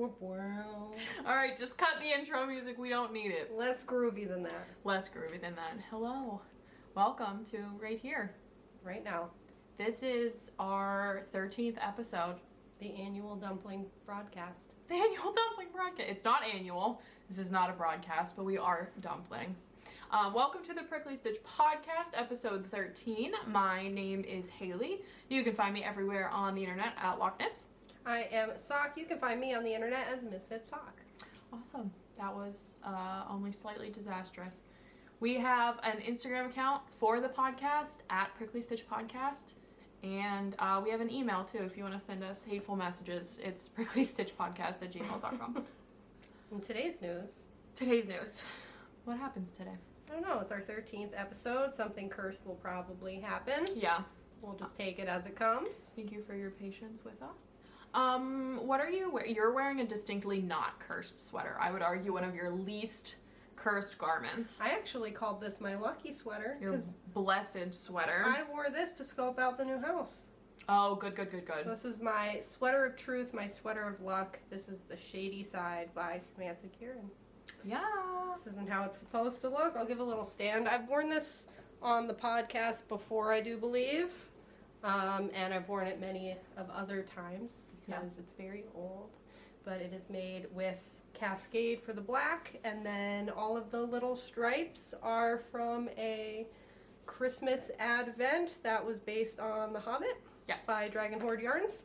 Alright, just cut the intro music. We don't need it. Less groovy than that. Less groovy than that. Hello. Welcome to Right Here. Right now. This is our 13th episode. The annual dumpling broadcast. The annual dumpling broadcast. It's not annual. This is not a broadcast, but we are dumplings. Welcome to the Prickly Stitch Podcast, episode 13. My name is Haley. You can find me everywhere on the internet at Locknits. I am Sock. You can find me on the internet as Misfit Sock. Awesome. That was only slightly disastrous. We have an Instagram account for the podcast at Prickly Stitch Podcast. And we have an email too if you want to send us hateful messages. It's pricklystitchpodcast@gmail.com. In today's news. Today's news. What happens today? I don't know. It's our 13th episode. Something cursed will probably happen. Yeah. We'll just take it as it comes. Thank you for your patience with us. What are you wearing? You're wearing a distinctly not cursed sweater. I would argue one of your least cursed garments. I actually called this my lucky sweater. Your blessed sweater. I wore this to scope out the new house. Oh, good. So this is my sweater of truth, my sweater of luck. This is the Shady Side by Samantha Kieran. Yeah. This isn't how it's supposed to look. I'll give a little stand. I've worn this on the podcast before, I do believe. And I've worn it many of other times because it's very old. But it is made with Cascade for the black, and then all of the little stripes are from a Christmas advent that was based on The Hobbit by Dragon Horde Yarns.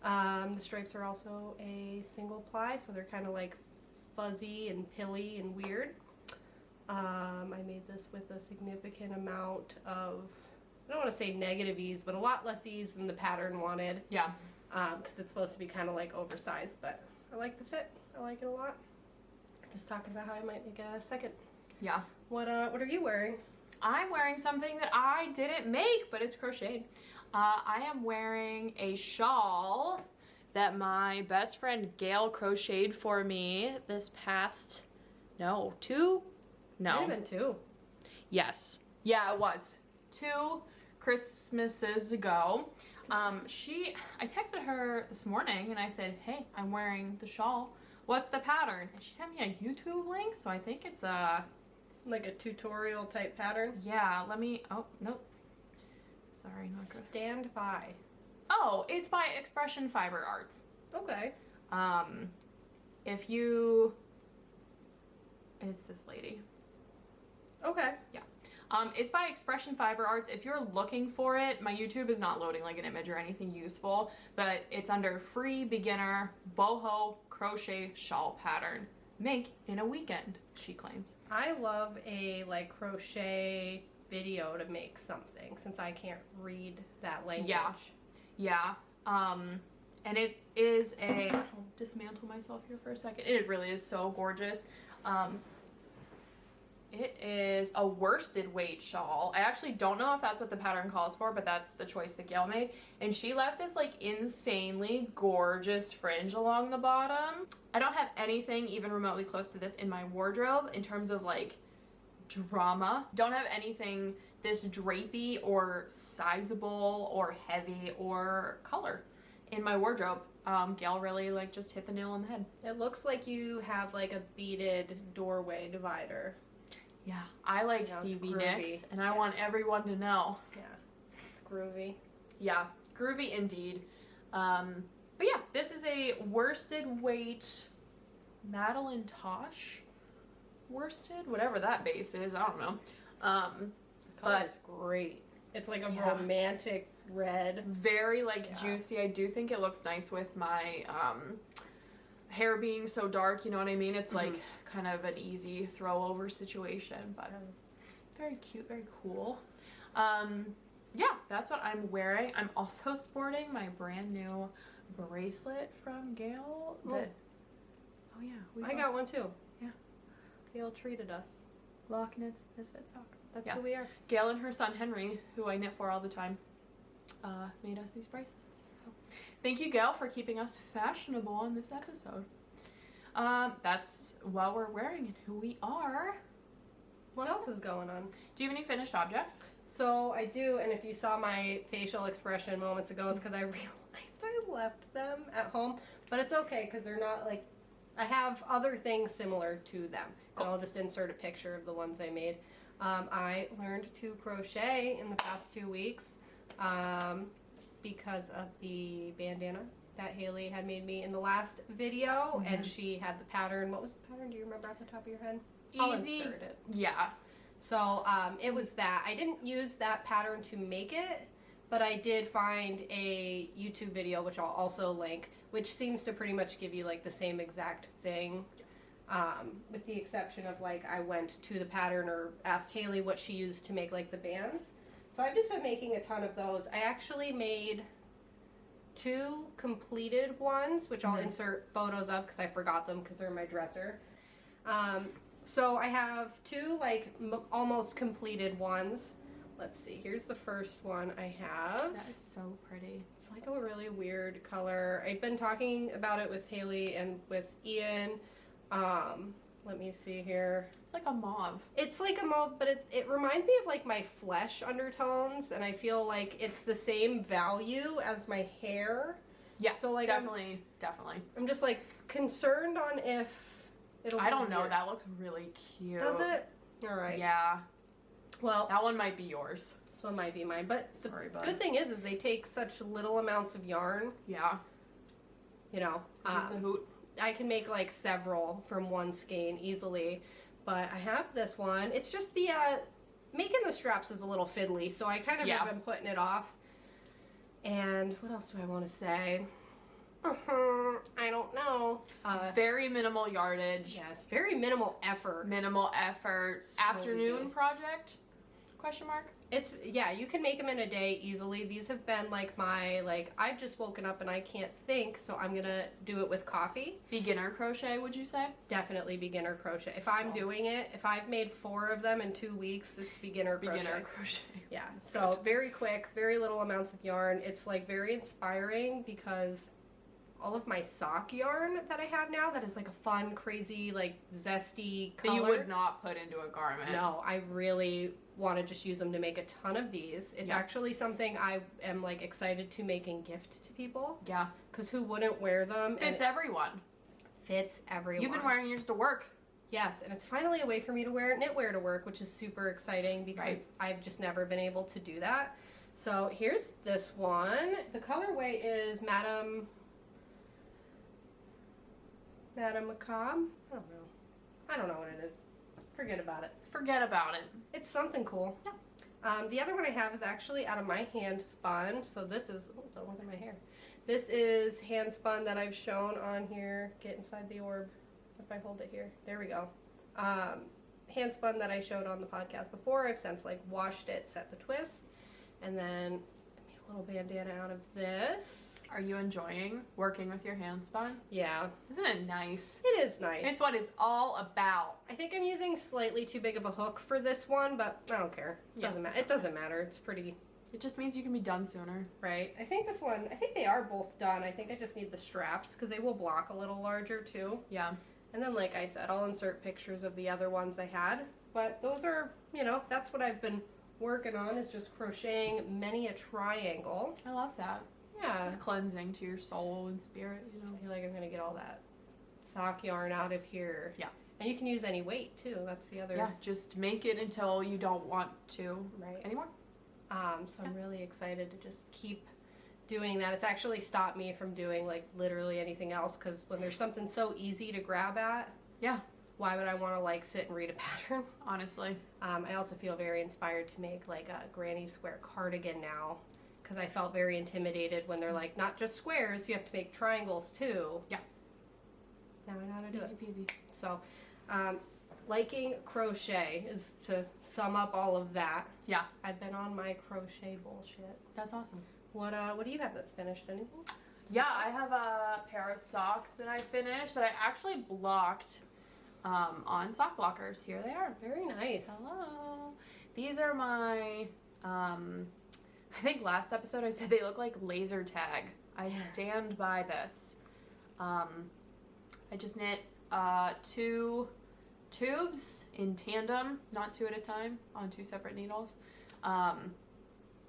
The stripes are also a single ply, so they're kind of like fuzzy and pilly and weird. I made this with a significant amount of, I don't want to say negative ease, but a lot less ease than the pattern wanted. Yeah. Because it's supposed to be kind of like oversized, but I like the fit. I like it a lot. Just talking about how I might make a second. Yeah. What are you wearing? I'm wearing something that I didn't make, but it's crocheted. I am wearing a shawl that my best friend Gail crocheted for me this past, two? No. Might have been 2. Yes. Yeah, it was. 2 Christmases ago. I texted her this morning and I said, hey, I'm wearing the shawl. What's the pattern? And she sent me a YouTube link, so I think it's like a tutorial type pattern? Yeah, oh, nope. Sorry, not good. Stand by. Oh, it's by Expression Fiber Arts. Okay. It's this lady. Okay. Yeah. It's by Expression Fiber Arts. If you're looking for it, my YouTube is not loading like an image or anything useful, but it's under free beginner boho crochet shawl pattern. Make in a weekend, she claims. I love a crochet video to make something since I can't read that language. Yeah. And it is I'll dismantle myself here for a second. It really is so gorgeous. It is a worsted weight shawl. I actually don't know if that's what the pattern calls for, but that's the choice that Gail made. And she left this insanely gorgeous fringe along the bottom. I don't have anything even remotely close to this in my wardrobe in terms of drama. Don't have anything this drapey or sizable or heavy or color in my wardrobe. Gail really just hit the nail on the head. It looks like you have a beaded doorway divider. Yeah, I like Stevie Nicks, and I want everyone to know. Yeah, it's groovy. Yeah, groovy indeed. But yeah, this is a worsted weight Madeline Tosh worsted, whatever that base is, I don't know. The color's great. It's like a romantic red. Very juicy. I do think it looks nice with my hair being so dark, you know what I mean? It's kind of an easy throw over situation, but very cute, very cool. Yeah, that's what I'm wearing. I'm also sporting my brand new bracelet from Gail. I got one too. Yeah. Gail treated us. Locknits, Misfit Sock. That's who we are. Gail and her son Henry, who I knit for all the time, made us these bracelets. So thank you, Gail, for keeping us fashionable on this episode. That's what we're wearing and who we are. What else is going on? Do you have any finished objects? So I do, and if you saw my facial expression moments ago, it's because I realized I left them at home. But it's okay because they're not like, I have other things similar to them. Cool. And I'll just insert a picture of the ones I made. I learned to crochet in the past 2 weeks because of the bandana that Haley had made me in the last video. And she had the pattern. What was the pattern? Do you remember off the top of your head? I'll insert it. Yeah. So it was that. I didn't use that pattern to make it, but I did find a YouTube video, which I'll also link, which seems to pretty much give you like the same exact thing. Yes. With the exception of like I went to the pattern or asked Haley what she used to make like the bands. So I've just been making a ton of those. I actually made 2 completed ones, which I'll insert photos of because I forgot them because they're in my dresser. So I have 2 like almost completed ones. Let's see, here's the first one I have. That is so pretty. It's like a really weird color. I've been talking about it with Haley and with Ian. Let me see here. It's like a mauve. It's like a mauve, but it reminds me of like my flesh undertones, and I feel like it's the same value as my hair. Yeah, so like definitely. I'm just like concerned on if it'll be I don't know, weird. that looks really cute. Does it? Alright. Yeah. Well, that one might be yours. this one might be mine, but Sorry, bud. good thing is they take such little amounts of yarn. Yeah. You know, It's a hoot. I can make like several from one skein easily, but I have this one. It's just the making the straps is a little fiddly, so I kind of have been putting it off. And what else do I want to say? I don't know. Very minimal yardage. Yes, very minimal effort. Minimal effort. So Afternoon easy. project? Question mark? It's, yeah, you can make them in a day easily. These have been like my, like, I've just woken up and I can't think, so I'm gonna do it with coffee. Beginner crochet, would you say? Definitely beginner crochet. If I'm doing it, if I've made 4 of them in 2 weeks, it's beginner crochet. Beginner crochet. Yeah, so very quick, very little amounts of yarn. It's like very inspiring because all of my sock yarn that I have now that is like a fun, crazy, like zesty color. That you would not put into a garment. No, I really want to just use them to make a ton of these. It's actually something I am like excited to make and gift to people. Yeah. Because who wouldn't wear them? Fits everyone. Fits everyone. You've been wearing yours to work. Yes, and it's finally a way for me to wear knitwear to work, which is super exciting because I've just never been able to do that. So here's this one. The colorway is Madame Macabre? I don't know what it is. Forget about it. Forget about it. It's something cool. Yeah. The other one I have is actually out of my Handspun. So this is, oh, don't look at my hair. This is Handspun that I've shown on here. Get inside the orb if I hold it here. There we go. Handspun that I showed on the podcast before. I've since like washed it, set the twist, and then I made a little bandana out of this. Are you enjoying working with your handspun? Yeah. Isn't it nice? It is nice. It's what it's all about. I think I'm using slightly too big of a hook for this one, but I don't care. It doesn't matter. It doesn't matter. It's pretty... It just means you can be done sooner. Right. I think this one, I think they are both done. I think I just need the straps because they will block a little larger too. Yeah. And then, like I said, I'll insert pictures of the other ones I had. But those are, you know, that's what I've been working on, is just crocheting many a triangle. I love that. Yeah. It's cleansing to your soul and spirit, you know. I feel like I'm going to get all that sock yarn out of here. Yeah. And you can use any weight, too. That's the other... Yeah, just make it until you don't want to anymore. So I'm really excited to just keep doing that. It's actually stopped me from doing, like, literally anything else, because when there's something so easy to grab at... Yeah. Why would I want to, like, sit and read a pattern? Honestly. I also feel very inspired to make, like, a granny square cardigan now. Because I felt very intimidated when they're like, not just squares, you have to make triangles too. Yeah. Now I know how to do it. Easy peasy. So, liking crochet is to sum up all of that. Yeah. I've been on my crochet bullshit. That's awesome. What do you have that's finished? Anything? Yeah, I have a pair of socks that I finished that I actually blocked on sock blockers. Here they are. Very nice. Hello. These are my... I think last episode I said they look like laser tag. I stand by this. I just knit 2 tubes in tandem, not 2 at a time, on 2 separate needles.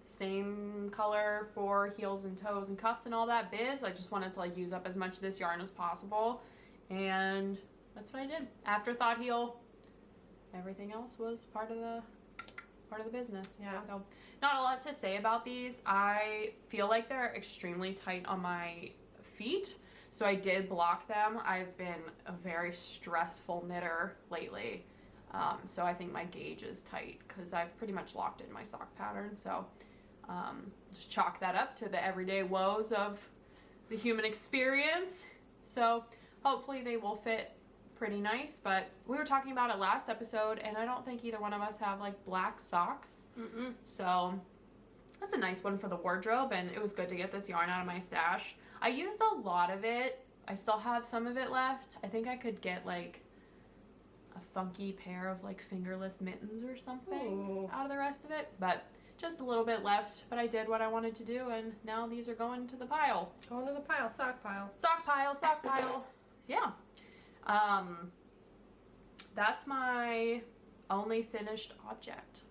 same color for heels and toes and cuffs and all that biz. I just wanted to like use up as much of this yarn as possible, and that's what I did. Afterthought heel. Everything else was part of the business. Yeah. So not a lot to say about these. I feel like they're extremely tight on my feet, so I did block them. I've been a very stressful knitter lately, so I think my gauge is tight because I've pretty much locked in my sock pattern. So just chalk that up to the everyday woes of the human experience. So hopefully they will fit pretty nice, but we were talking about it last episode, and I don't think either one of us have like black socks. So that's a nice one for the wardrobe, and it was good to get this yarn out of my stash. I used a lot of it. I still have some of it left. I think I could get like a funky pair of like fingerless mittens or something out of the rest of it, but just a little bit left. But I did what I wanted to do, and now these are going to the pile. Going to the pile, sock pile. Sock pile, sock pile. Yeah. That's my only finished object.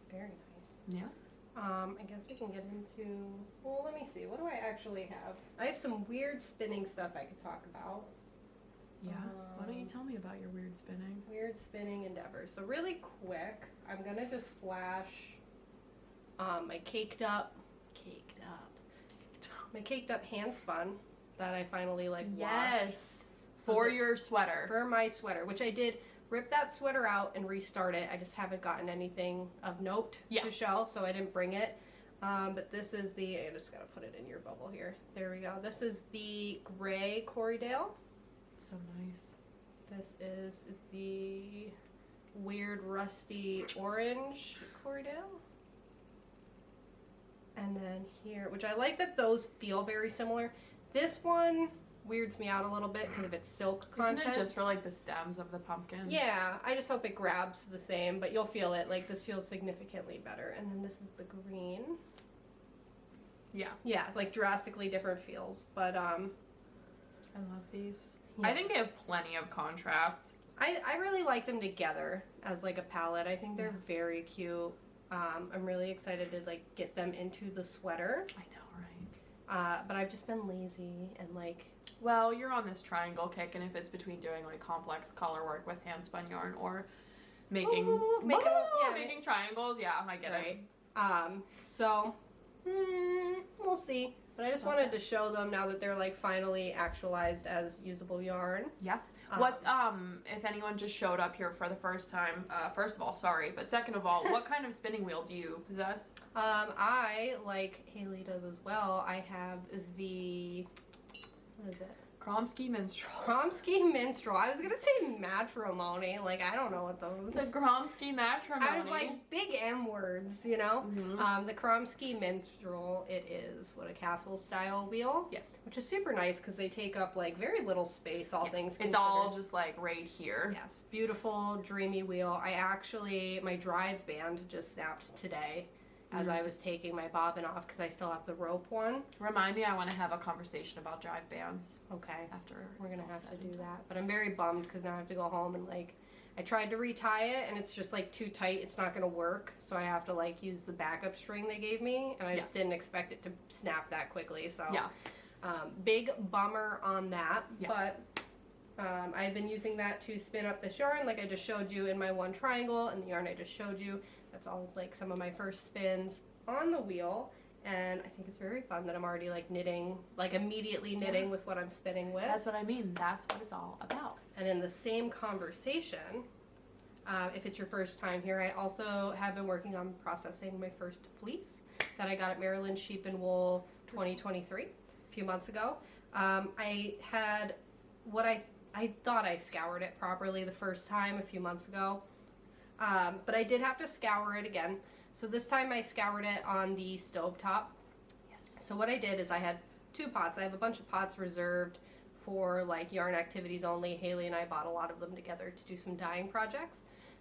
Very nice. Yeah. I guess we can get into, well, let me see. What do I actually have? I have some weird spinning stuff I could talk about. Yeah. Why don't you tell me about your weird spinning? Weird spinning endeavors. So really quick, I'm going to just flash my caked up handspun that I finally like washed. Yes. For your sweater. For my sweater, which I did rip that sweater out and restart it. I just haven't gotten anything of note to show, so I didn't bring it. But this is the, I just gotta put it in your bubble here. There we go. This is the gray Corriedale. So nice. This is the weird rusty orange Corriedale. And then here, which I like that those feel very similar. This one weirds me out a little bit because of its silk content. Isn't it just for like the stems of the pumpkins? Yeah, I just hope it grabs the same, but you'll feel it. Like this feels significantly better. And then this is the green. Yeah. Yeah, like drastically different feels, but I love these. Yeah. I think they have plenty of contrast. I really like them together as like a palette. I think they're very cute. I'm really excited to like get them into the sweater. I know, right? But I've just been lazy and like. Well, you're on this triangle kick, and if it's between doing like complex color work with handspun yarn or making making triangles, yeah, I get it. So we'll see. But I just wanted to show them now that they're like finally actualized as usable yarn. Yeah. What if anyone just showed up here for the first time? First of all, sorry, but second of all, what kind of spinning wheel do you possess? I, like Haley does as well, I have the, what is it? Kromsky Minstrel. Kromsky Minstrel. I was gonna say matrimony. Like, I don't know what those. The Kromsky matrimony. I was like, big M words, you know? The Kromsky Minstrel, it is what a castle style wheel. Yes. Which is super nice because they take up like very little space, all things considered. It's all just like right here. Yes. Beautiful, dreamy wheel. I actually, my drive band just snapped today as I was taking my bobbin off because I still have the rope one. Remind me, I want to have a conversation about drive bands. Okay. After we're going to have to do that. But I'm very bummed because now I have to go home and like, I tried to retie it and it's just like too tight. It's not going to work. So I have to like use the backup string they gave me. And I just didn't expect it to snap that quickly. So big bummer on that. But I've been using that to spin up this yarn like I just showed you in my one triangle and the yarn I just showed you. That's all like some of my first spins on the wheel, and I think it's very fun that I'm already like knitting, like immediately knitting with what I'm spinning with. That's what I mean. That's what it's all about. And in the same conversation, if it's your first time here, I also have been working on processing my first fleece that I got at Maryland Sheep and Wool 2023 a few months ago. I had what I thought I scoured it properly the first time a few months ago. But I did have to scour it again. So this time I scoured it on the stovetop. Yes. So what I did is I had 2 pots. I have a bunch of pots reserved for like yarn activities only. Haley and I bought a lot of them together to do some dyeing projects.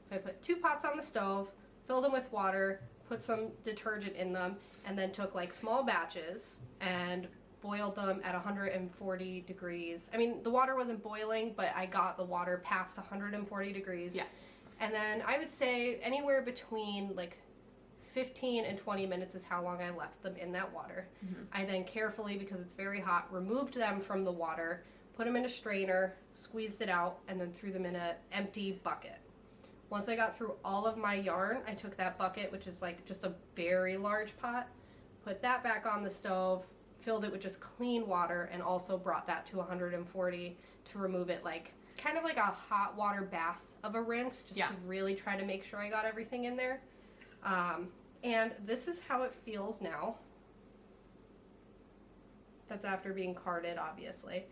So I put 2 pots on the stove, filled them with water, put some detergent in them, and then took like small batches and boiled them at 140 degrees. I mean, the water wasn't boiling, but I got the water past 140 degrees. Yeah. And then I would say anywhere between like 15 and 20 minutes is how long I left them in that water. I then carefully, because it's very hot, removed them from the water, put them in a strainer, squeezed it out, and then threw them in an empty bucket. Once I got through all of my yarn, I took that bucket, which is like just a very large pot, put that back on the stove, filled it with just clean water, and also brought that to 140 to remove it, like kind of like a hot water bath of a rinse, just to really try to make sure I got everything in there. And this is how it feels now. That's after being carded, obviously.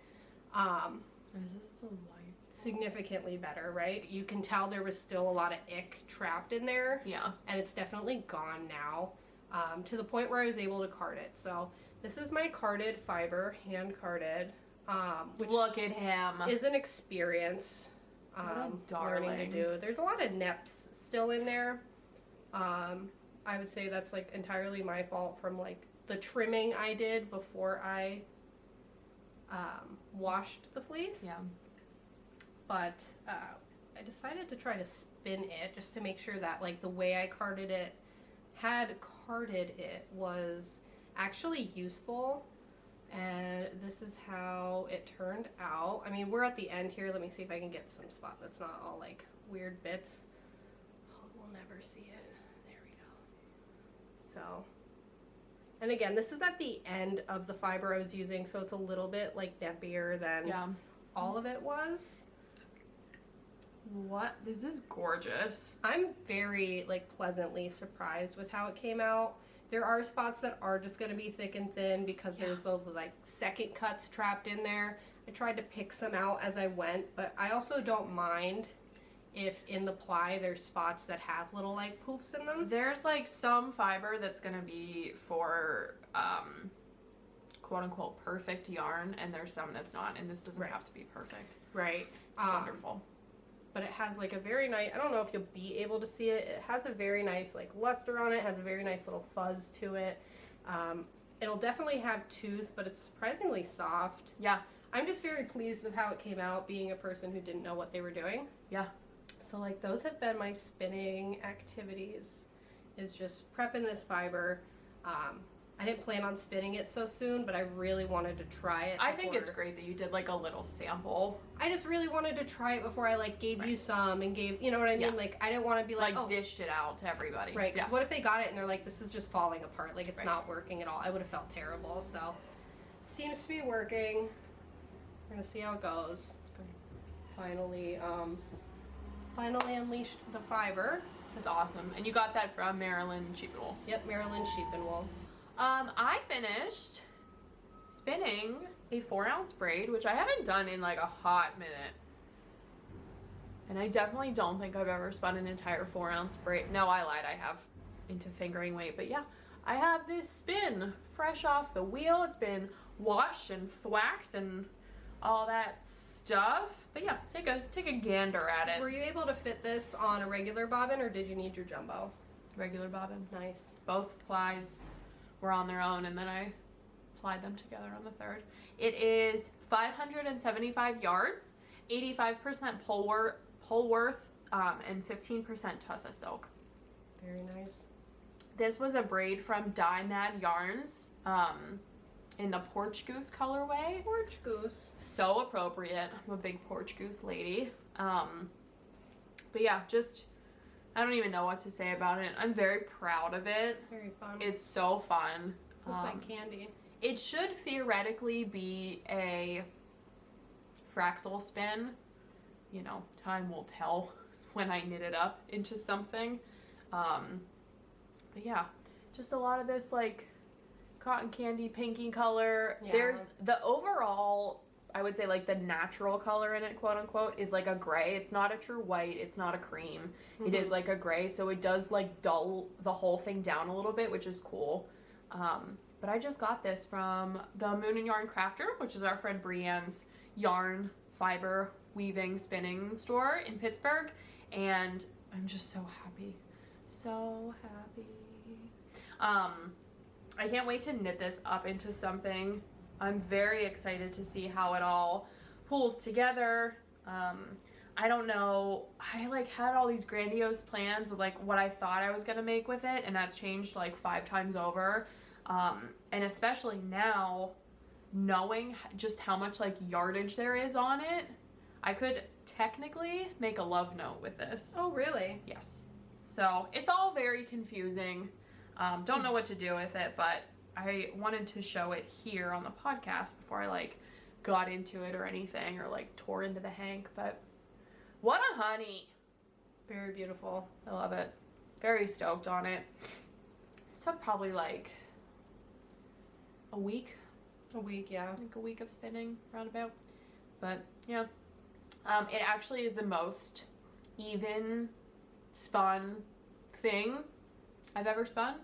Is this still light? Significantly better, right? You can tell there was still a lot of ick trapped in there. Yeah. And it's definitely gone now, to the point where I was able to card it. So this is my carded fiber, hand carded. Which look at him. Is an experience. Learning to do. There's a lot of nips still in there. I would say that's like entirely my fault from like the trimming I did before I washed the fleece. Yeah. But I decided to try to spin it just to make sure that like the way I carded it was actually useful. And this is how it turned out. I mean, we're at the end here. Let me see if I can get some spot that's not all like weird bits. Oh, we'll never see it. There we go. So, and again, this is at the end of the fiber I was using, so it's a little bit like nebbier than all of it was. What? This is gorgeous. I'm very like pleasantly surprised with how it came out. There are spots that are just going to be thick and thin because there's those like second cuts trapped in there. I tried to pick some out as I went, but I also don't mind if in the ply there's spots that have little like poofs in them. There's like some fiber that's going to be for quote unquote perfect yarn, and there's some that's not, and this doesn't have to be perfect. Right. It's wonderful. But it has like a very nice, I don't know if you'll be able to see it, it has a very nice like luster on it, has a very nice little fuzz to it. It'll definitely have tooth, but it's surprisingly soft. Yeah. I'm just very pleased with how it came out, being a person who didn't know what they were doing. Yeah. So like those have been my spinning activities, is just prepping this fiber. I didn't plan on spinning it so soon, but I really wanted to try it. I think it's great that you did like a little sample. I just really wanted to try it before I like gave you some and gave, you know what I mean? Yeah. Like I didn't want to be like, dished it out to everybody. Right, because what if they got it and they're like, this is just falling apart, like it's not working at all. I would have felt terrible. So seems to be working. We're gonna see how it goes. Finally unleashed the fiber. That's awesome. And you got that from Maryland Sheep and Wool. Yep, Maryland Sheep and Wool. I finished spinning a 4-ounce braid, which I haven't done in like a hot minute. And I definitely don't think I've ever spun an entire 4-ounce braid. No, I lied. I have into fingering weight. But yeah, I have this spin fresh off the wheel. It's been washed and thwacked and all that stuff. But yeah, take a gander at it. Were you able to fit this on a regular bobbin, or did you need your jumbo? Regular bobbin. Nice. Both plies were on their own, and then I plied them together on the third. It is 575 yards, 85% pull worth, and 15% tussa silk. Very nice. This was a braid from Dye Mad Yarns, in the Porch Goose colorway. Porch Goose. So appropriate. I'm a big Porch Goose lady. But yeah, just, I don't even know what to say about it. I'm very proud of it. It's very fun. It's so fun. Looks like candy. It should theoretically be a fractal spin. You know, time will tell when I knit it up into something. But yeah, just a lot of this like cotton candy pinky color. Yeah. There's the overall, I would say like the natural color in it, quote unquote, is like a gray. It's not a true white. It's not a cream. Mm-hmm. It is like a gray. So it does like dull the whole thing down a little bit, which is cool. But I just got this from the Moon and Yarn Crafter, which is our friend Brienne's yarn, fiber, weaving, spinning store in Pittsburgh. And I'm just so happy. So happy. I can't wait to knit this up into something. I'm very excited to see how it all pulls together. I don't know, I like had all these grandiose plans of like what I thought I was gonna make with it, and that's changed like 5 times over. And especially now, knowing just how much like yardage there is on it, I could technically make a love note with this. Oh, really? Yes. So it's all very confusing. Don't know what to do with it, but I wanted to show it here on the podcast before I like got into it or anything, or like tore into the hank. But what a honey. Very beautiful. I love it. Very stoked on it. This took probably like a week. A week, yeah. Like a week of spinning, roundabout. But yeah. It actually is the most even spun thing I've ever spun.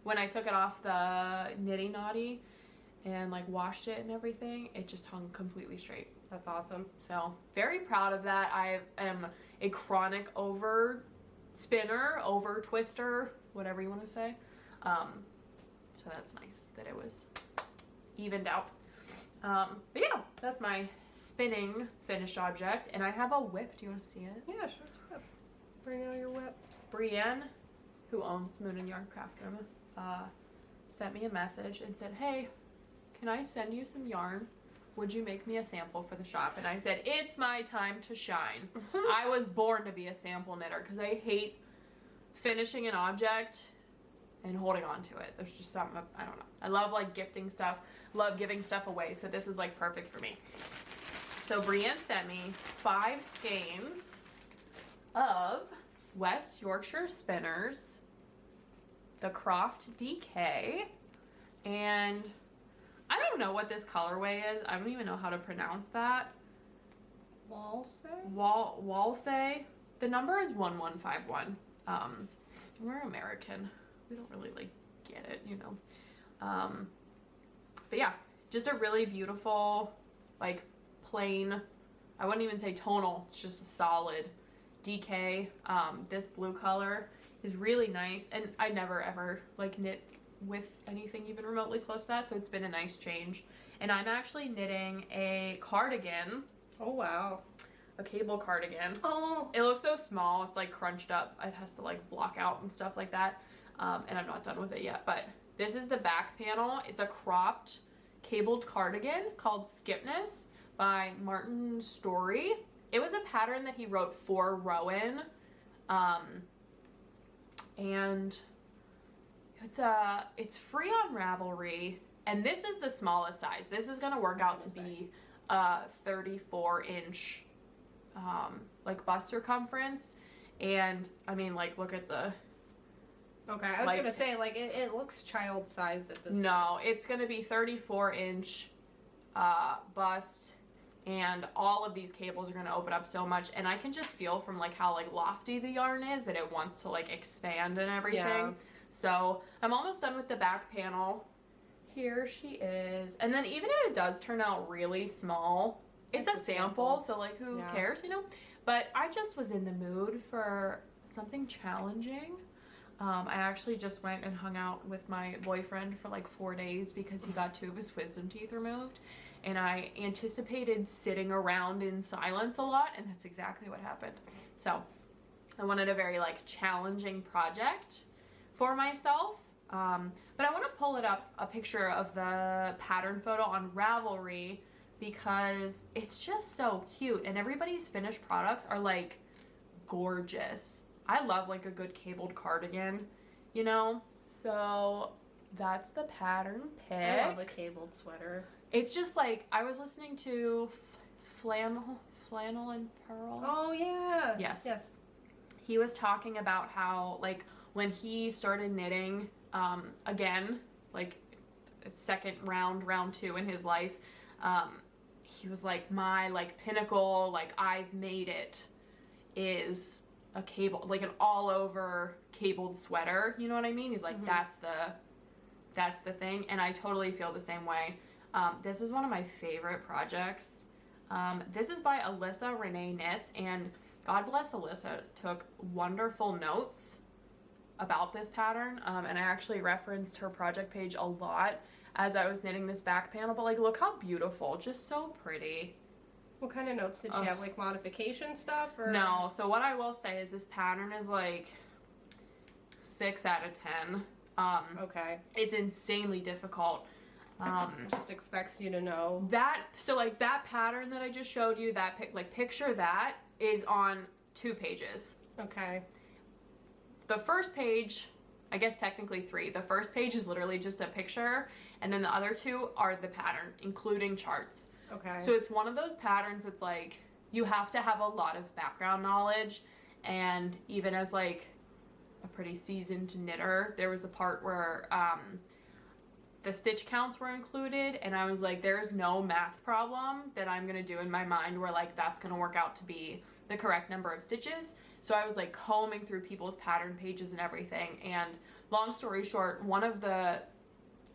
When I took it off the Knitty Naughty and like washed it and everything, it just hung completely straight. That's awesome. So very proud of that. I am a chronic over spinner, over twister, whatever you want to say. So that's nice that it was evened out. But yeah, that's my spinning finished object. And I have a whip. Do you want to see it? Yeah, sure. Whip. Bring out your whip. Brienne, who owns Moon and Yarn Craft Room, sent me a message and said, hey, can I send you some yarn? Would you make me a sample for the shop? And I said, it's my time to shine. I was born to be a sample knitter because I hate finishing an object and holding on to it. There's just something, I don't know. I love like gifting stuff, love giving stuff away. So this is like perfect for me. So Brienne sent me 5 skeins of West Yorkshire Spinners, the Croft DK, and I don't know what this colorway is. I don't even know how to pronounce that. Walsay. The number is 1151. We're American. We don't really like get it, you know. But yeah, just a really beautiful, like plain, I wouldn't even say tonal, it's just a solid DK. This blue color is really nice, and I never ever like knit with anything even remotely close to that, so it's been a nice change. And I'm actually knitting a cardigan. Oh wow. A cable cardigan. Oh. It looks so small, it's like crunched up. It has to like block out and stuff like that. And I'm not done with it yet, but this is the back panel. It's a cropped cabled cardigan called Skipness by Martin Story. It was a pattern that he wrote for Rowan. And it's free on Ravelry, and this is the smallest size. This is gonna work out to be 34-inch like bust circumference. And I mean, like, look at the, okay, I was like, gonna say, like, it looks child sized at this no point. It's gonna be 34-inch bust, and all of these cables are gonna open up so much, and I can just feel from like how like lofty the yarn is that it wants to like expand and everything. Yeah. So I'm almost done with the back panel. Here she is. And then even if it does turn out really small, it's a sample, so like who cares, you know? But I just was in the mood for something challenging. I actually just went and hung out with my boyfriend for like 4 days because he got 2 of his wisdom teeth removed. And I anticipated sitting around in silence a lot, and that's exactly what happened. So I wanted a very like challenging project for myself. But I want to pull it up, a picture of the pattern photo on Ravelry, because it's just so cute, and everybody's finished products are like gorgeous. I love like a good cabled cardigan, you know? So that's the pattern pick. I love a cabled sweater. It's just like, I was listening to Flannel and Pearl. Oh yeah. Yes. Yes. He was talking about how like when he started knitting, again, like second round 2 in his life, he was like, my like pinnacle, like I've made it, is a cable, like an all over cabled sweater, you know what I mean? He's like, that's the thing. And I totally feel the same way. This is one of my favorite projects. This is by Alyssa Renee Knits, and God bless Alyssa, took wonderful notes about this pattern, and I actually referenced her project page a lot as I was knitting this back panel. But like, look how beautiful, just so pretty. What kind of notes did she have? Like modification stuff? Or? No, so what I will say is this pattern is like 6 out of 10. Okay. It's insanely difficult. Just expects you to know. So like that pattern that I just showed you, picture that is on 2 pages. Okay. The first page, I guess technically 3. The first page is literally just a picture, and then the other 2 are the pattern, including charts. Okay. So it's one of those patterns that's like, you have to have a lot of background knowledge, and even as like a pretty seasoned knitter, there was a part where the stitch counts were included, and I was like, there's no math problem that I'm gonna do in my mind where like that's gonna work out to be the correct number of stitches. So I was like combing through people's pattern pages and everything, and long story short, one of the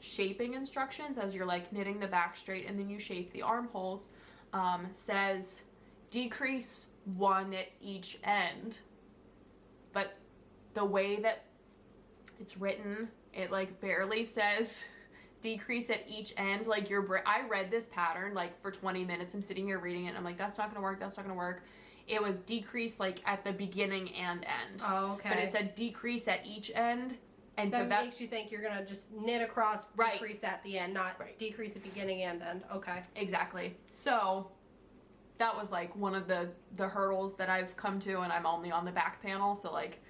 shaping instructions as you're like knitting the back straight and then you shape the armholes says decrease 1 at each end, but the way that it's written, it like barely says decrease at each end. Like I read this pattern like for 20 minutes. I'm sitting here reading it and I'm like, that's not gonna work, that's not gonna work. It was decrease like at the beginning and end. Oh, okay. But it said decrease at each end. And that so that makes you think you're gonna just knit across, decrease at the end, not decrease at beginning and end. Okay. Exactly. So that was like one of the hurdles that I've come to, and I'm only on the back panel, so like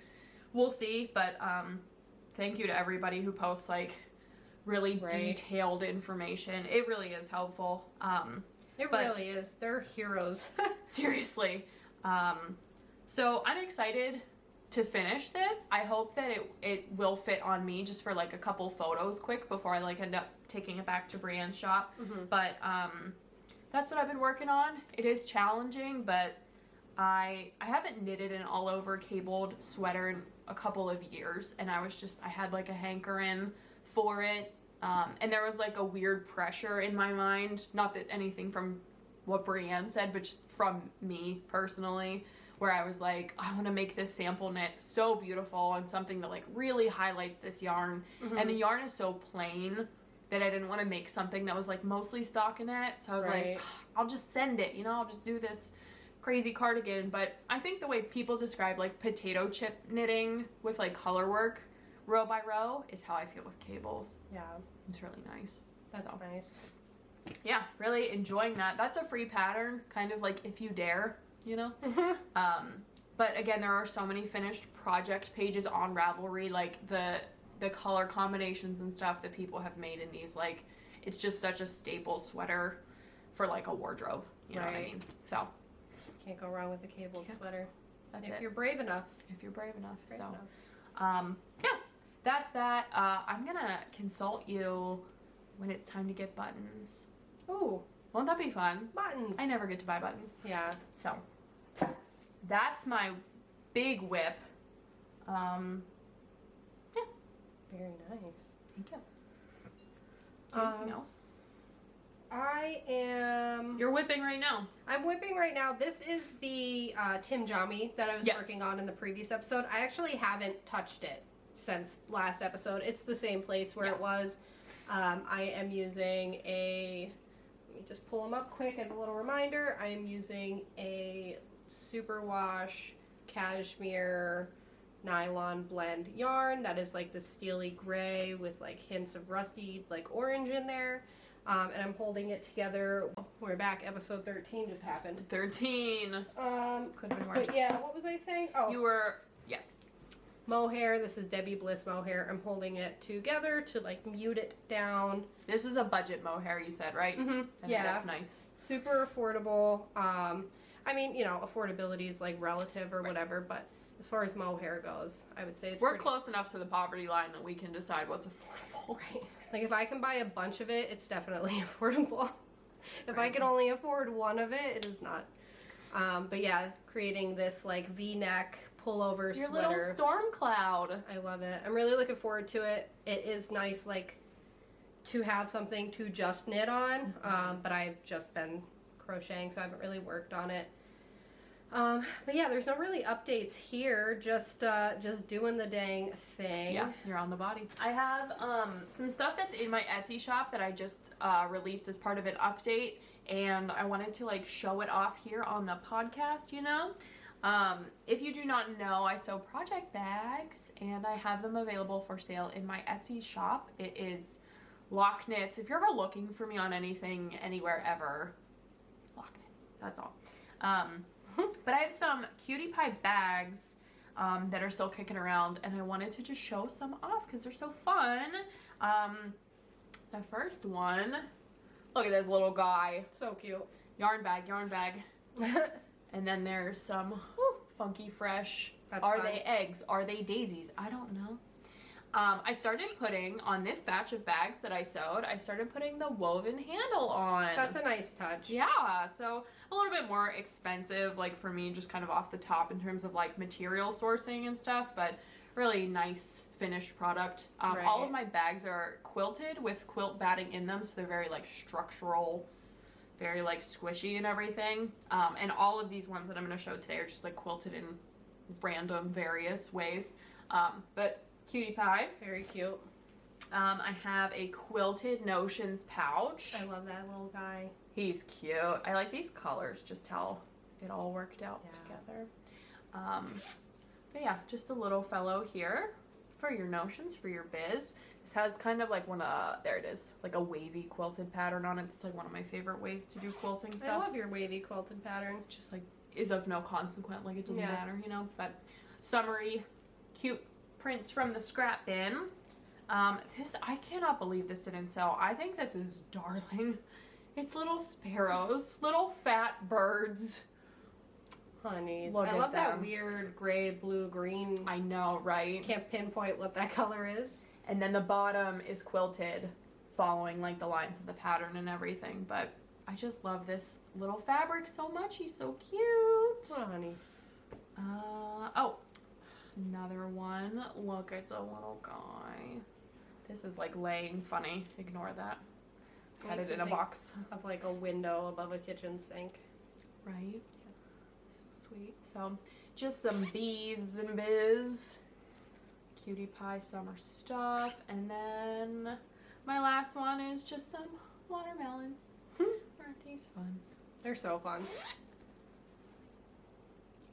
we'll see. But thank you to everybody who posts like really detailed information. It really is helpful. It really is. They're heroes. Seriously. So I'm excited to finish this. I hope that it will fit on me just for like a couple photos quick before I like end up taking it back to Brienne's shop. But that's what I've been working on. It is challenging, but I haven't knitted an all over cabled sweater in a couple of years, and I had like a hankering for it, and there was like a weird pressure in my mind, not that anything from what Brienne said, but just from me personally, where I was like, I want to make this sample knit so beautiful and something that like really highlights this yarn. And the yarn is so plain that I didn't want to make something that was like mostly stockinette. So I was like, I'll just send it, I'll just do this crazy cardigan. But I think the way people describe like potato chip knitting with like color work row by row is how I feel with cables. Yeah. It's really nice. That's nice. Yeah, really enjoying that. That's a free pattern, kind of like If You Dare, but again, there are so many finished project pages on Ravelry, like the color combinations and stuff that people have made in these, like it's just such a staple sweater for like a wardrobe, you know what I mean? So can't go wrong with a cabled sweater. That's if you're brave enough. If you're brave enough. Yeah, that's that. I'm gonna consult you when it's time to get buttons. Ooh, won't that be fun? Buttons. I never get to buy buttons. Yeah. So that's my big whip. Yeah. Very nice. Thank you. Anything else? I am... You're whipping right now. I'm whipping right now. This is the Tim Jami that I was working on in the previous episode. I actually haven't touched it since last episode. It's the same place where it was. I am using a... Let me just pull them up quick as a little reminder. I am using a superwash cashmere nylon blend yarn that is like the steely gray with like hints of rusty like orange in there, and I'm holding it together. We're back. Episode 13 just happened. 13. Could have been worse. But yeah, what was I saying? Oh, you were mohair. This is Debbie Bliss mohair. I'm holding it together to like mute it down. This was a budget mohair, you said, right? Yeah, that's nice. Super affordable. I mean, affordability is like relative or whatever, but as far as mohair goes, I would say we're close enough to the poverty line that we can decide what's affordable. Right. Like if I can buy a bunch of it, it's definitely affordable. If I can only afford one of it, it is not. But yeah, creating this like V-neck pullover Your sweater. little storm cloud. I love it. I'm really looking forward to it. It is nice, like, to have something to just knit on. But I've just been crocheting, so I haven't really worked on it. But yeah, there's no really updates here. Just doing the dang thing. Yeah, you're on the body. I have some stuff that's in my Etsy shop that I just released as part of an update, and I wanted to like show it off here on the podcast, you know. If you do not know, I sew project bags, and I have them available for sale in my Etsy shop. It is Lock Knits. If you're ever looking for me on anything, anywhere, ever, Lock Knits, that's all. But I have some cutie pie bags that are still kicking around, and I wanted to just show some off because they're so fun. The first one, look at this little guy. So cute. Yarn bag. And then there's some funky fresh. That's Are fun. they eggs? Are they daisies? I don't know. I started putting on this batch of bags that I sewed, I started putting the woven handle on. That's a nice touch. Yeah, so a little bit more expensive, like for me, just kind of off the top in terms of like material sourcing and stuff, but really nice finished product. Right. All of my bags are quilted with quilt batting in them, so they're very like structural, very like squishy and everything. And all of these ones that I'm going to show today are just like quilted in random various ways. But cutie pie. Very cute. I have a quilted notions pouch. I love that little guy. He's cute. I like these colors, just how it all worked out together. But yeah, just a little fellow here for your notions, for your biz. This has kind of like there it is, like a wavy quilted pattern on it. It's like one of my favorite ways to do quilting stuff. I love your wavy quilted pattern. Just like is of no consequence, like it doesn't matter, you know. But summery, cute prints from the scrap bin. This, I cannot believe this didn't sell. I think this is darling. It's little sparrows, little fat birds. Honeys. Look I at love that them. weird gray, blue, green. I know, right? Can't pinpoint what that color is. And then the bottom is quilted, following like the lines of the pattern and everything. But I just love this little fabric so much. He's so cute. Oh, honey. Oh, another one. Look, it's a little guy. This is like laying funny. Ignore that. Had it in a box. Of like a window above a kitchen sink. Right? So sweet. So, just some beads and biz. Cutie pie summer stuff. And then my last one is just some watermelons. Aren't these fun? They're so fun.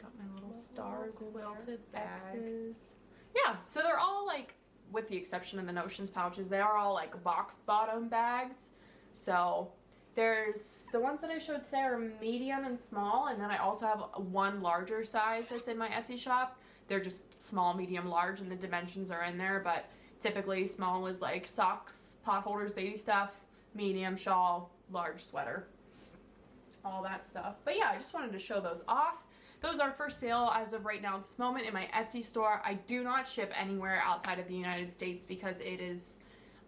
Got my little stars in quilted there. bag. X's. Yeah, so they're all like, with the exception of the notions pouches, they are all like box bottom bags. So there's the ones that I showed today are medium and small, and then I also have one larger size that's in my Etsy shop. They're just small, medium, large, and the dimensions are in there, but typically small is like socks, pot holders, baby stuff, medium shawl, large sweater, all that stuff. But yeah, I just wanted to show those off. Those are for sale as of right now at this moment in my Etsy store. I do not ship anywhere outside of the United States because it is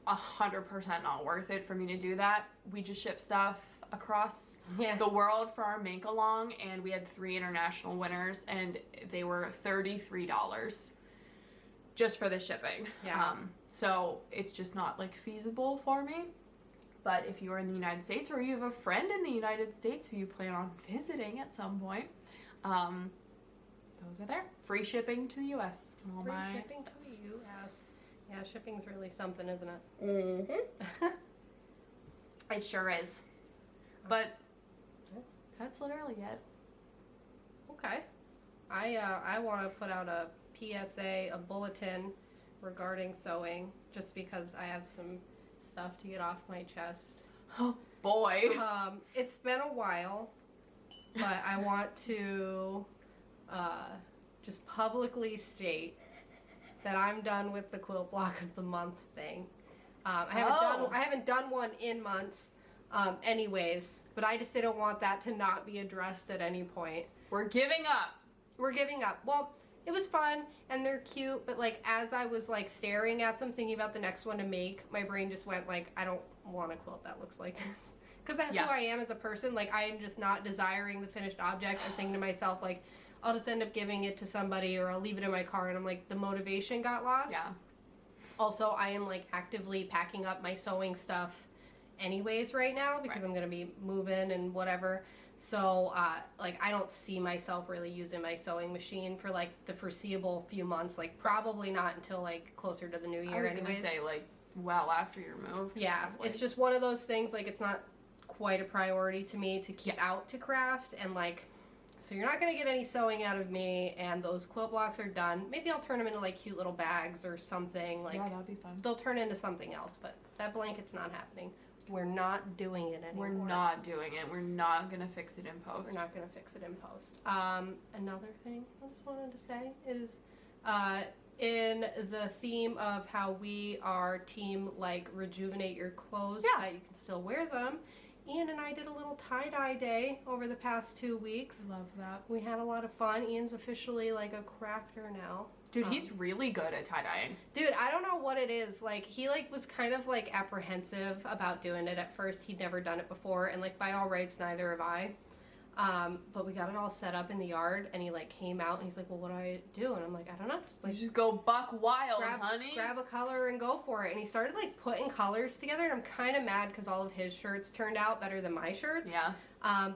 100% not worth it for me to do that. We just ship stuff across the world for our make along, and we had 3 international winners, and they were $33 just for the shipping. So it's just not like feasible for me. But if you are in the United States, or you have a friend in the United States who you plan on visiting at some point, those are there. Free shipping to the U.S. Free shipping to the U.S. Yeah, shipping's really something, isn't it? Mm-hmm. It sure is. But that's literally it. Okay. I want to put out a PSA, a bulletin regarding sewing, just because I have some stuff to get off my chest. Oh boy. It's been a while, but I want to just publicly state that I'm done with the quilt block of the month thing. I haven't done one in months, anyways, but I just didn't want that to not be addressed at any point. We're giving up. We're giving up. Well, it was fun and they're cute, but like as I was like staring at them, thinking about the next one to make, my brain just went like, I don't want a quilt that looks like this. Because that's who I am as a person. Like, I am just not desiring the finished object and thinking to myself, like, I'll just end up giving it to somebody or I'll leave it in my car, and I'm like, the motivation got lost. Yeah. Also, I am like actively packing up my sewing stuff anyways right now because I'm going to be moving and whatever. So, like, I don't see myself really using my sewing machine for, like, the foreseeable few months. Like, probably not until, like, closer to the new year anyways. I was going to say, like, well after your move. Yeah, probably. it's just one of those things, like, it's not quite a priority to me to keep out to craft, and like, so you're not going to get any sewing out of me, and those quilt blocks are done. Maybe I'll turn them into like cute little bags or something. Like, yeah, that'd be fun. They'll turn into something else, but that blanket's not happening. We're not doing it anymore. We're not doing it. We're not going to fix it in post. We're not going to fix it in post. Another thing I just wanted to say is, in the theme of how we are team, like, rejuvenate your clothes so that you can still wear them, Ian and I did a little tie-dye day over the past 2 weeks. Love that. We had a lot of fun. Ian's officially, like, a crafter now. Dude, he's really good at tie-dyeing. Dude, I don't know what it is. Like, he, like, was kind of, like, apprehensive about doing it at first. He'd never done it before, and, like, by all rights, neither have I. But we got it all set up in the yard, and he, like, came out, and he's like, well, what do I do? And I'm like, I don't know. Just, like, you just go buck wild, honey. Grab a color and go for it. And he started, like, putting colors together, and I'm kind of mad because all of his shirts turned out better than my shirts. Yeah.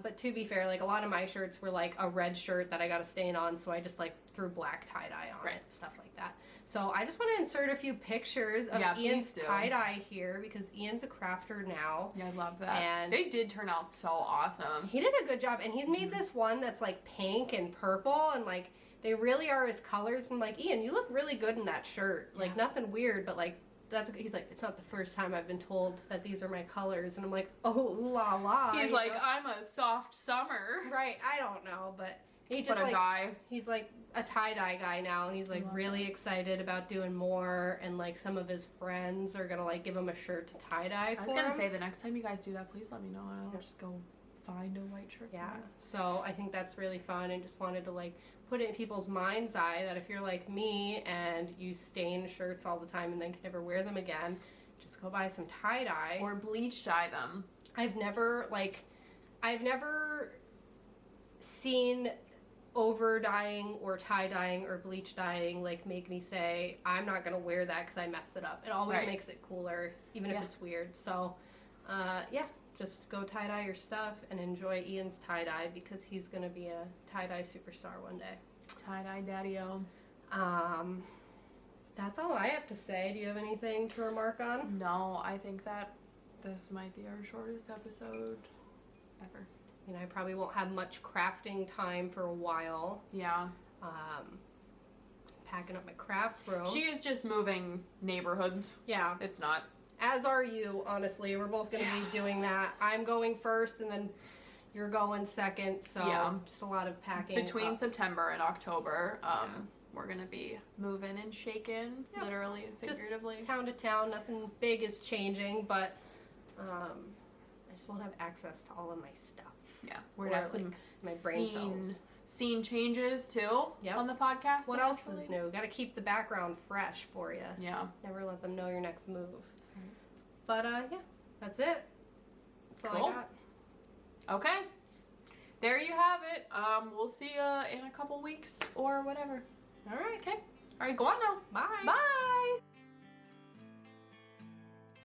But to be fair, like, a lot of my shirts were, like, a red shirt that I got a stain on, so I just, like, threw black tie-dye on it, stuff like that. So I just want to insert a few pictures of Ian's tie-dye here, because Ian's a crafter now. Yeah, I love that. And they did turn out so awesome. He did a good job, and he's made this one that's, like, pink and purple, and, like, they really are his colors. And, like, Ian, you look really good in that shirt. Like, nothing weird, but, like, he's like, it's not the first time I've been told that these are my colors. And I'm like, oh, ooh la la. He's like, I'm a soft summer. Right, I don't know, but he just, what a guy. He's like a tie-dye guy now, and he's like really excited about doing more, and like some of his friends are gonna like give him a shirt to tie-dye for him. I was gonna say, the next time you guys do that, please let me know, and I'll just go find a white shirt. Yeah, so I think that's really fun, and just wanted to like put it in people's mind's eye that if you're like me and you stain shirts all the time and then can never wear them again, just go buy some tie-dye. Or bleach dye them. I've never seen over dyeing or tie dyeing or bleach dyeing like make me say I'm not gonna wear that because I messed it up. It always makes it cooler, even if it's weird. So yeah, just go tie dye your stuff and enjoy Ian's tie dye, because he's gonna be a tie dye superstar one day. Tie dye daddy-o. That's all I have to say. Do you have anything to remark on? No, I think that this might be our shortest episode ever. You know, I probably won't have much crafting time for a while. Yeah. Packing up my craft room. She is just moving neighborhoods. Yeah. It's not. As are you, honestly. We're both going to be doing that. I'm going first, and then you're going second. So just a lot of packing. Between September and October, we're going to be moving and shaking, literally and figuratively. Just town to town. Nothing big is changing, but I just won't have access to all of my stuff. Yeah, we're gonna have some my brain cells. Scene changes too on the podcast. What else is new? Got to keep the background fresh for you. Yeah. Never let them know your next move. But yeah, that's it. That's all I got. Okay. There you have it. We'll see you in a couple weeks or whatever. All right. Okay. All right, go on now. Bye. Bye.